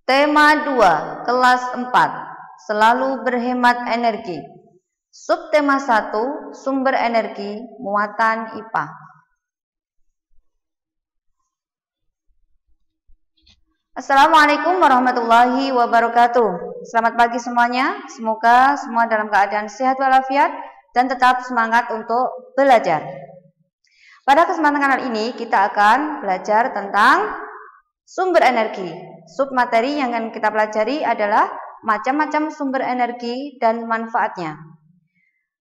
Tema 2, kelas 4, selalu berhemat energi. Subtema 1, sumber energi, muatan IPA. Assalamualaikum warahmatullahi wabarakatuh. Selamat pagi semuanya. Semoga semua dalam keadaan sehat walafiat dan tetap semangat untuk belajar. Pada kesempatan kali ini kita akan belajar tentang sumber energi. Submateri yang akan kita pelajari adalah macam-macam sumber energi dan manfaatnya.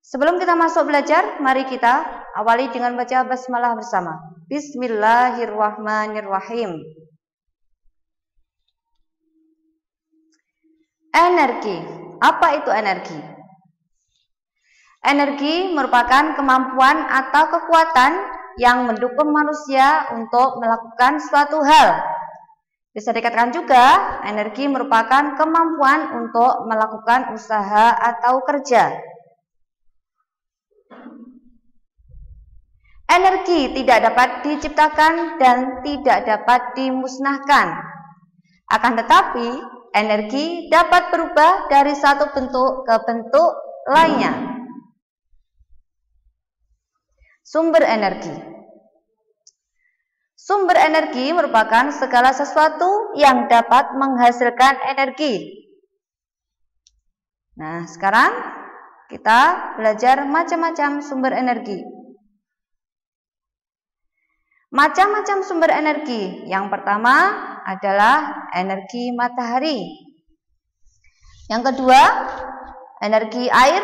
Sebelum kita masuk belajar, mari kita awali dengan baca basmalah bersama. Bismillahirrahmanirrahim. Energi. Apa itu energi? Energi merupakan kemampuan atau kekuatan yang mendukung manusia untuk melakukan suatu hal. Bisa dikatakan juga, energi merupakan kemampuan untuk melakukan usaha atau kerja. Energi tidak dapat diciptakan dan tidak dapat dimusnahkan. Akan tetapi, energi dapat berubah dari satu bentuk ke bentuk lainnya. Sumber energi. Sumber energi merupakan segala sesuatu yang dapat menghasilkan energi. Nah, sekarang kita belajar macam-macam sumber energi. Macam-macam sumber energi. Yang pertama adalah energi matahari. Yang kedua, energi air.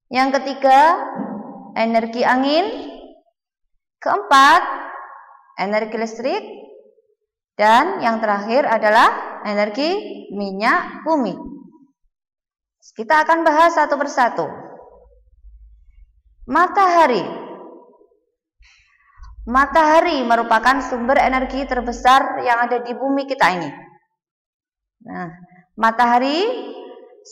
Yang ketiga, energi angin. Keempat, energi listrik, dan yang terakhir adalah energi minyak bumi. Kita akan bahas satu persatu. Matahari. Matahari merupakan sumber energi terbesar yang ada di bumi kita ini. Nah, matahari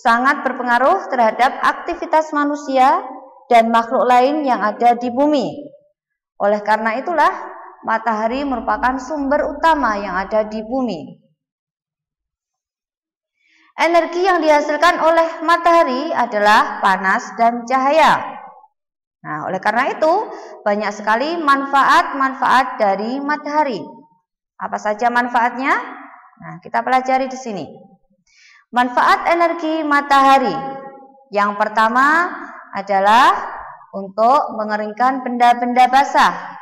sangat berpengaruh terhadap aktivitas manusia dan makhluk lain yang ada di bumi. Oleh karena itulah, matahari merupakan sumber utama yang ada di bumi. Energi yang dihasilkan oleh matahari adalah panas dan cahaya. Nah, oleh karena itu, banyak sekali manfaat-manfaat dari matahari. Apa saja manfaatnya? Nah, kita pelajari di sini. Manfaat energi matahari. Yang pertama adalah untuk mengeringkan benda-benda basah.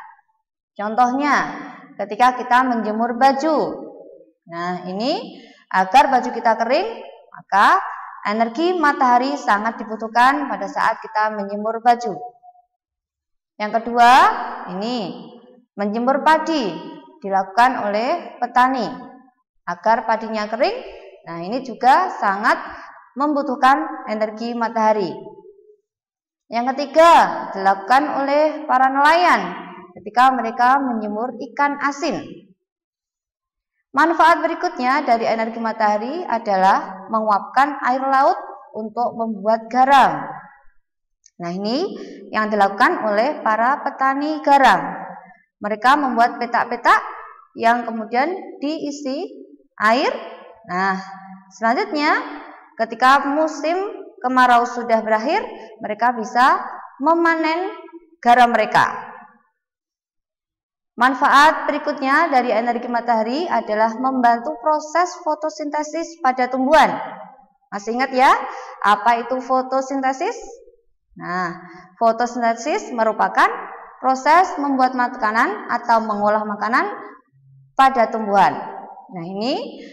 Contohnya, ketika kita menjemur baju. Nah, ini agar baju kita kering, maka energi matahari sangat dibutuhkan pada saat kita menjemur baju. Yang kedua, ini menjemur padi dilakukan oleh petani agar padinya kering. Nah, ini juga sangat membutuhkan energi matahari. Yang ketiga, dilakukan oleh para nelayan ketika mereka menjemur ikan asin. Manfaat berikutnya dari energi matahari adalah menguapkan air laut untuk membuat garam. Nah, ini yang dilakukan oleh para petani garam. Mereka membuat petak-petak yang kemudian diisi air. Nah, selanjutnya ketika musim kemarau sudah berakhir, mereka bisa memanen garam mereka. Manfaat berikutnya dari energi matahari adalah membantu proses fotosintesis pada tumbuhan. Masih ingat ya, apa itu fotosintesis? Nah, fotosintesis merupakan proses membuat makanan atau mengolah makanan pada tumbuhan. Nah, ini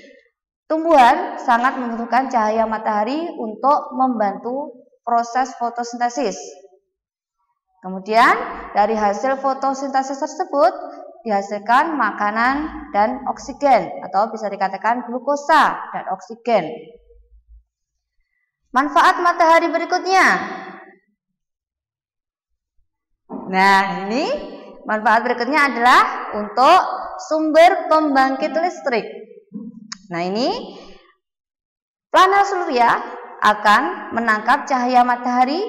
tumbuhan sangat membutuhkan cahaya matahari untuk membantu proses fotosintesis. Kemudian dari hasil fotosintesis tersebut dihasilkan makanan dan oksigen, atau bisa dikatakan glukosa dan oksigen. Manfaat matahari berikutnya. Nah, ini manfaat berikutnya adalah untuk sumber pembangkit listrik. Nah, ini panel surya akan menangkap cahaya matahari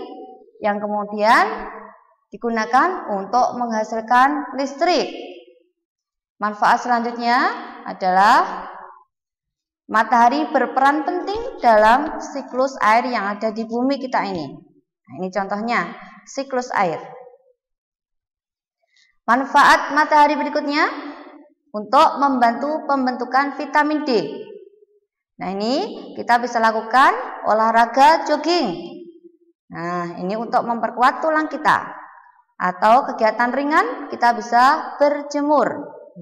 yang kemudian digunakan untuk menghasilkan listrik. Manfaat selanjutnya adalah matahari berperan penting dalam siklus air yang ada di bumi kita ini. Nah, ini contohnya siklus air. Manfaat matahari berikutnya untuk membantu pembentukan vitamin D. Nah, ini kita bisa lakukan olahraga jogging. Nah, ini untuk memperkuat tulang kita. Atau kegiatan ringan kita bisa berjemur.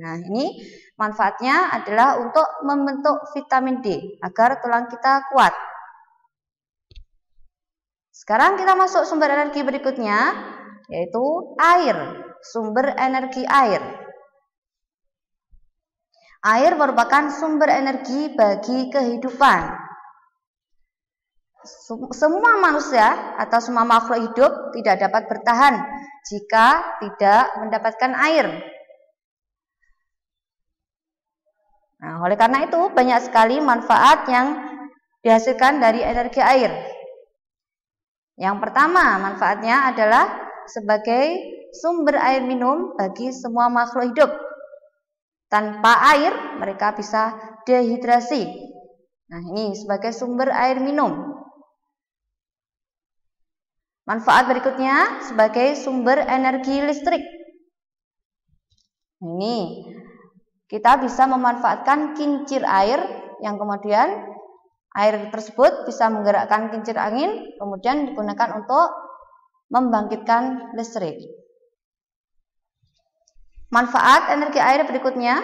Nah, ini manfaatnya adalah untuk membentuk vitamin D agar tulang kita kuat. Sekarang kita masuk sumber energi berikutnya, yaitu air, sumber energi air. Air merupakan sumber energi bagi kehidupan. Semua manusia atau semua makhluk hidup tidak dapat bertahan jika tidak mendapatkan air. Nah, oleh karena itu banyak sekali manfaat yang dihasilkan dari energi air. Yang pertama, manfaatnya adalah sebagai sumber air minum bagi semua makhluk hidup. Tanpa air mereka bisa dehidrasi. Nah, ini sebagai sumber air minum. Manfaat berikutnya sebagai sumber energi listrik. Ini kita bisa memanfaatkan kincir air yang kemudian air tersebut bisa menggerakkan kincir angin, kemudian digunakan untuk membangkitkan listrik. Manfaat energi air berikutnya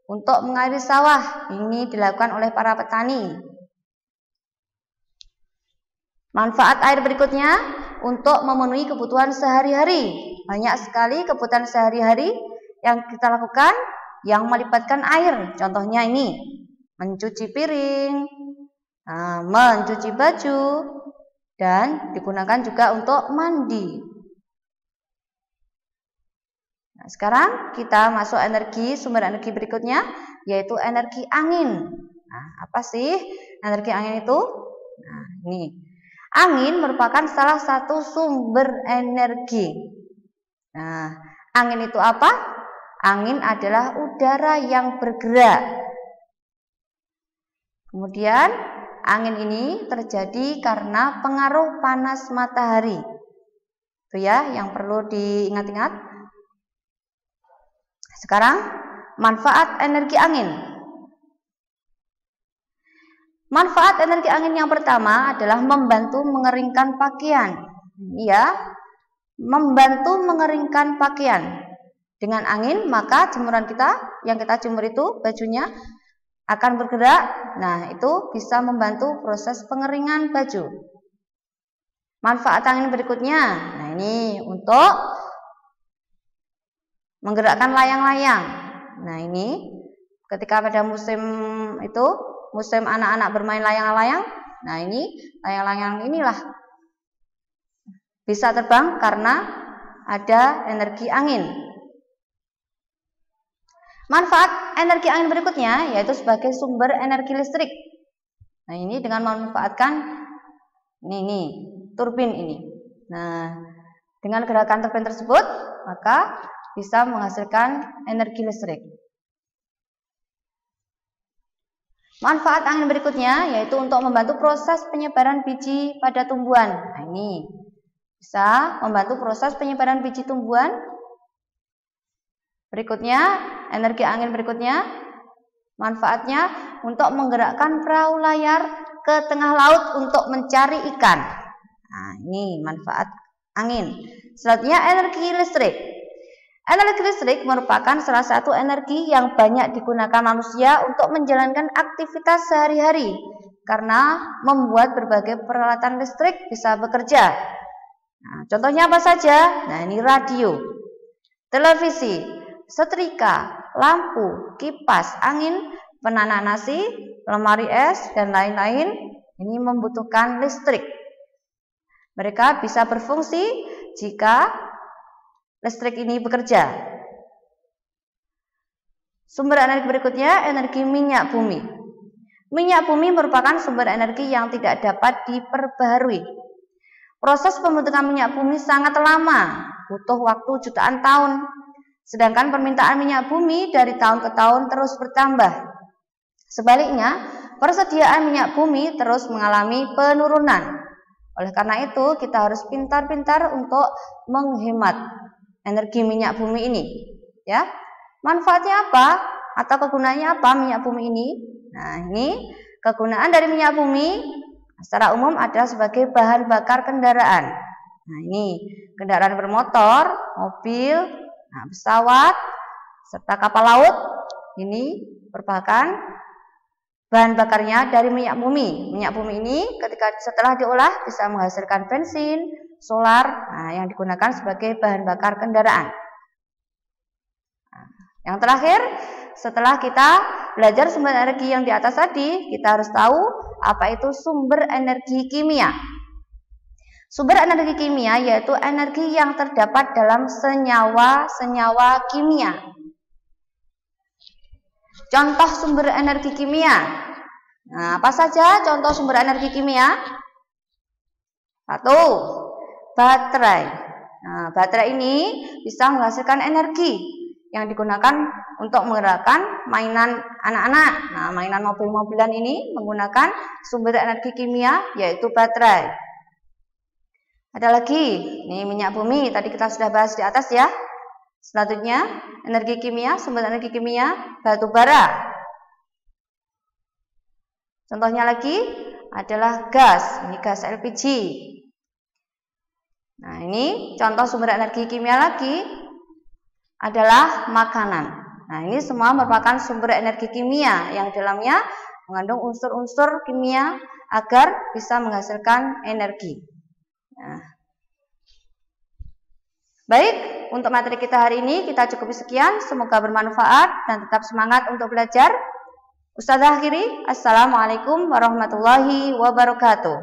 untuk mengairi sawah. Ini dilakukan oleh para petani. Manfaat air berikutnya untuk memenuhi kebutuhan sehari-hari. Banyak sekali kebutuhan sehari-hari yang kita lakukan yang melibatkan air. Contohnya ini, mencuci piring, mencuci baju, dan digunakan juga untuk mandi. Nah, sekarang kita masuk sumber energi berikutnya, yaitu energi angin. Nah, apa sih energi angin itu? Nah, ini. Angin merupakan salah satu sumber energi. Nah, angin itu apa? Angin adalah udara yang bergerak. Kemudian, angin ini terjadi karena pengaruh panas matahari. Itu ya yang perlu diingat-ingat. Sekarang, manfaat energi angin. Manfaat energi angin yang pertama adalah membantu mengeringkan pakaian. Ya, membantu mengeringkan pakaian. Dengan angin, maka jemuran kita yang kita jemur itu bajunya akan bergerak. Nah, itu bisa membantu proses pengeringan baju. Manfaat angin berikutnya, nah ini untuk menggerakkan layang-layang. Nah, ini ketika pada musim anak-anak bermain layang-layang, nah ini layang-layang inilah bisa terbang karena ada energi angin. Manfaat energi angin berikutnya yaitu sebagai sumber energi listrik. Nah, ini dengan memanfaatkan ini turbin ini. Nah, dengan gerakan turbin tersebut maka bisa menghasilkan energi listrik. Manfaat angin berikutnya yaitu untuk membantu proses penyebaran biji pada tumbuhan. Nah, ini bisa membantu proses penyebaran biji tumbuhan. Berikutnya, energi angin berikutnya manfaatnya untuk menggerakkan perahu layar ke tengah laut untuk mencari ikan. Nah, ini manfaat angin. Selanjutnya, energi listrik. Energi listrik merupakan salah satu energi yang banyak digunakan manusia untuk menjalankan aktivitas sehari-hari karena membuat berbagai peralatan listrik bisa bekerja. Nah, contohnya apa saja? Nah, ini radio, televisi, setrika, lampu, kipas angin, penanak nasi, lemari es, dan lain-lain. Ini membutuhkan listrik. Mereka bisa berfungsi jika listrik ini bekerja. Sumber energi berikutnya, energi minyak bumi. Minyak bumi merupakan sumber energi yang tidak dapat diperbaharui. Proses pembentukan minyak bumi sangat lama, butuh waktu jutaan tahun. Sedangkan permintaan minyak bumi dari tahun ke tahun terus bertambah. Sebaliknya, persediaan minyak bumi terus mengalami penurunan. Oleh karena itu, kita harus pintar-pintar untuk menghemat energi minyak bumi ini. Ya, manfaatnya apa? Atau kegunaannya apa minyak bumi ini? Nah, ini kegunaan dari minyak bumi secara umum adalah sebagai bahan bakar kendaraan. Nah, ini kendaraan bermotor, mobil, pesawat, serta kapal laut. Ini merupakan bahan bakarnya dari minyak bumi. Minyak bumi ini setelah diolah bisa menghasilkan bensin, solar, yang digunakan sebagai bahan bakar kendaraan. Yang terakhir, setelah kita belajar sumber energi yang di atas tadi, kita harus tahu apa itu sumber energi kimia. Sumber energi kimia yaitu energi yang terdapat dalam senyawa-senyawa kimia. Contoh sumber energi kimia. Nah, apa saja contoh sumber energi kimia? 1. Baterai. Nah, baterai ini bisa menghasilkan energi yang digunakan untuk menggerakkan mainan anak-anak. Nah, mainan mobil-mobilan ini menggunakan sumber energi kimia yaitu baterai. Ada lagi, ini minyak bumi, tadi kita sudah bahas di atas ya. Selanjutnya, energi kimia, sumber energi kimia, batu bara. Contohnya lagi adalah gas, ini gas LPG. Nah, ini contoh sumber energi kimia lagi adalah makanan. Nah, ini semua merupakan sumber energi kimia yang dalamnya mengandung unsur-unsur kimia agar bisa menghasilkan energi. Nah, baik. Untuk materi kita hari ini kita cukupi sekian, semoga bermanfaat dan tetap semangat untuk belajar. Ustazah akhiri, Assalamualaikum warahmatullahi wabarakatuh.